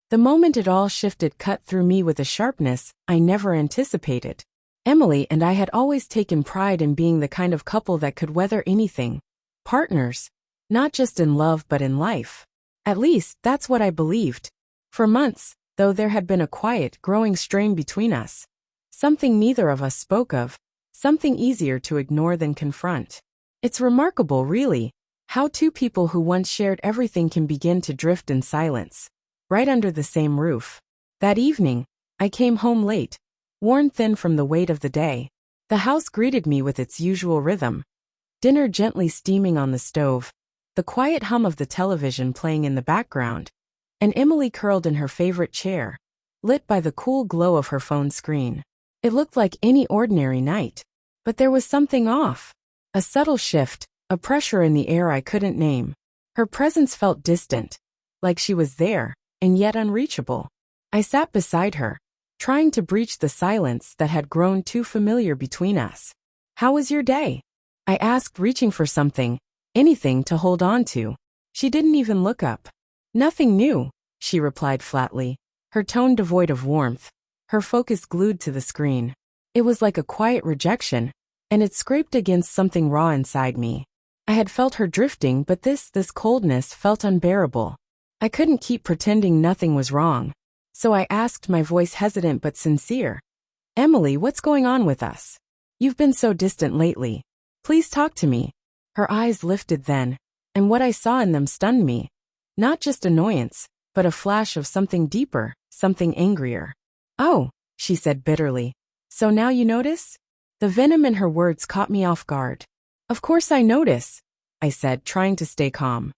The moment it all shifted cut through me with a sharpness I never anticipated. Emily and I had always taken pride in being the kind of couple that could weather anything. Partners. Not just in love but in life. At least, that's what I believed. For months, though, there had been a quiet, growing strain between us. Something neither of us spoke of. Something easier to ignore than confront. It's remarkable, really, how two people who once shared everything can begin to drift in silence. Right under the same roof. That evening, I came home late, worn thin from the weight of the day. The house greeted me with its usual rhythm. Dinner gently steaming on the stove, the quiet hum of the television playing in the background, and Emily curled in her favorite chair, lit by the cool glow of her phone screen. It looked like any ordinary night, but there was something off. A subtle shift, a pressure in the air I couldn't name. Her presence felt distant, like she was there, and yet unreachable. I sat beside her, trying to breach the silence that had grown too familiar between us. "How was your day?" I asked, reaching for something, anything to hold on to. She didn't even look up. "Nothing new," she replied flatly, her tone devoid of warmth, her focus glued to the screen. It was like a quiet rejection, and it scraped against something raw inside me. I had felt her drifting, but this coldness felt unbearable. I couldn't keep pretending nothing was wrong. So I asked, my voice hesitant but sincere. "Emily, what's going on with us? You've been so distant lately. Please talk to me." Her eyes lifted then, and what I saw in them stunned me. Not just annoyance, but a flash of something deeper, something angrier. "Oh," she said bitterly. "So now you notice?" The venom in her words caught me off guard. "Of course I notice," I said, trying to stay calm.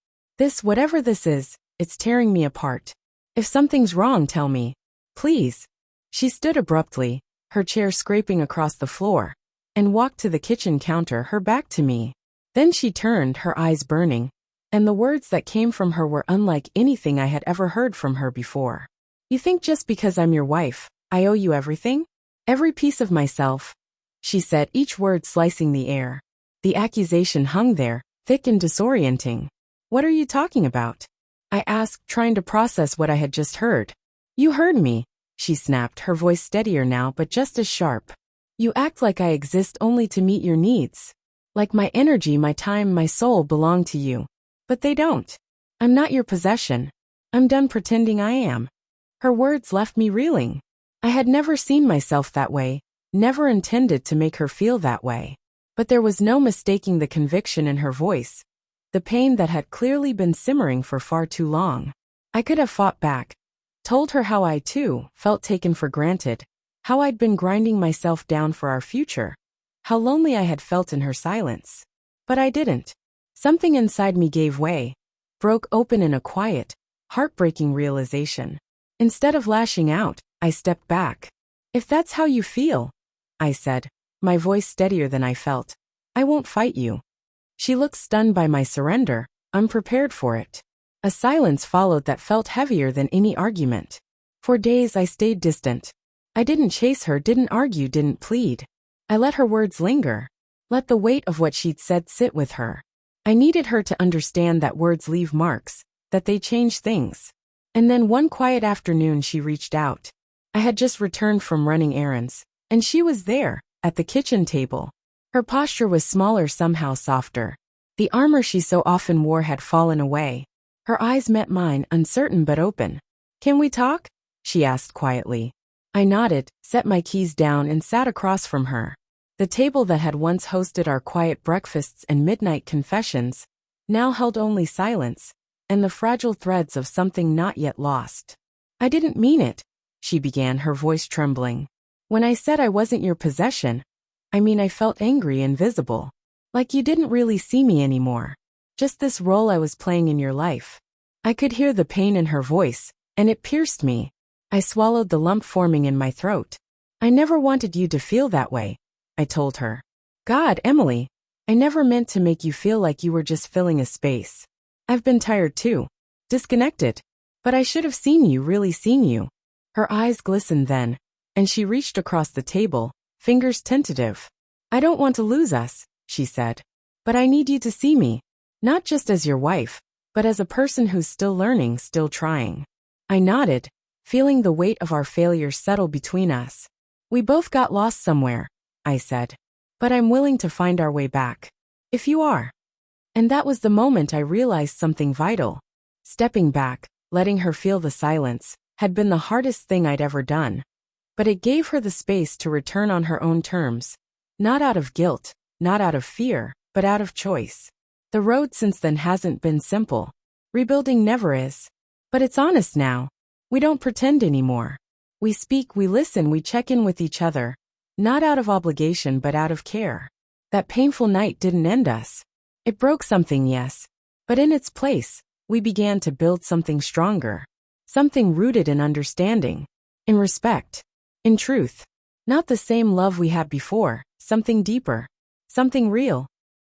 Whatever this is, it's tearing me apart. If something's wrong, tell me. Please." She stood abruptly, her chair scraping across the floor, and walked to the kitchen counter, her back to me. Then she turned, her eyes burning, and the words that came from her were unlike anything I had ever heard from her before. "You think just because I'm your wife, I owe you everything? Every piece of myself?" she said, each word slicing the air. The accusation hung there, thick and disorienting. "What are you talking about?" I asked, trying to process what I had just heard. "You heard me," she snapped, her voice steadier now but just as sharp. "You act like I exist only to meet your needs. Like my energy, my time, my soul belong to you. But they don't. I'm not your possession. I'm done pretending I am." Her words left me reeling. I had never seen myself that way, never intended to make her feel that way. But there was no mistaking the conviction in her voice, the pain that had clearly been simmering for far too long. I could have fought back, told her how I, too, felt taken for granted, how I'd been grinding myself down for our future, how lonely I had felt in her silence. But I didn't. Something inside me gave way, broke open in a quiet, heartbreaking realization. Instead of lashing out, I stepped back. "If that's how you feel," I said, my voice steadier than I felt, "I won't fight you." She looked stunned by my surrender, unprepared for it. A silence followed that felt heavier than any argument. For days I stayed distant. I didn't chase her, didn't argue, didn't plead. I let her words linger, let the weight of what she'd said sit with her. I needed her to understand that words leave marks, that they change things. And then one quiet afternoon she reached out. I had just returned from running errands, and she was there, at the kitchen table. Her posture was smaller, somehow softer. The armor she so often wore had fallen away. Her eyes met mine, uncertain but open. "Can we talk?" she asked quietly. I nodded, set my keys down, and sat across from her. The table that had once hosted our quiet breakfasts and midnight confessions now held only silence, and the fragile threads of something not yet lost. "I didn't mean it," she began, her voice trembling. "When I said I wasn't your possession, I mean I felt angry, invisible. Like you didn't really see me anymore. Just this role I was playing in your life." I could hear the pain in her voice, and it pierced me. I swallowed the lump forming in my throat. "I never wanted you to feel that way," I told her. "God, Emily, I never meant to make you feel like you were just filling a space. I've been tired too. Disconnected. But I should have seen you, really seen you." Her eyes glistened then, and she reached across the table, fingers tentative. "I don't want to lose us," she said. "But I need you to see me. Not just as your wife, but as a person who's still learning, still trying." I nodded, feeling the weight of our failures settle between us. We both got lost somewhere, I said. But I'm willing to find our way back. If you are. And that was the moment I realized something vital. Stepping back, letting her feel the silence, had been the hardest thing I'd ever done. But it gave her the space to return on her own terms. Not out of guilt, not out of fear, but out of choice. The road since then hasn't been simple. Rebuilding never is. But it's honest now. We don't pretend anymore. We speak, we listen, we check in with each other. Not out of obligation but out of care. That painful night didn't end us. It broke something, yes. But in its place, we began to build something stronger. Something rooted in understanding. In respect. In truth. Not the same love we had before, something deeper. Something real.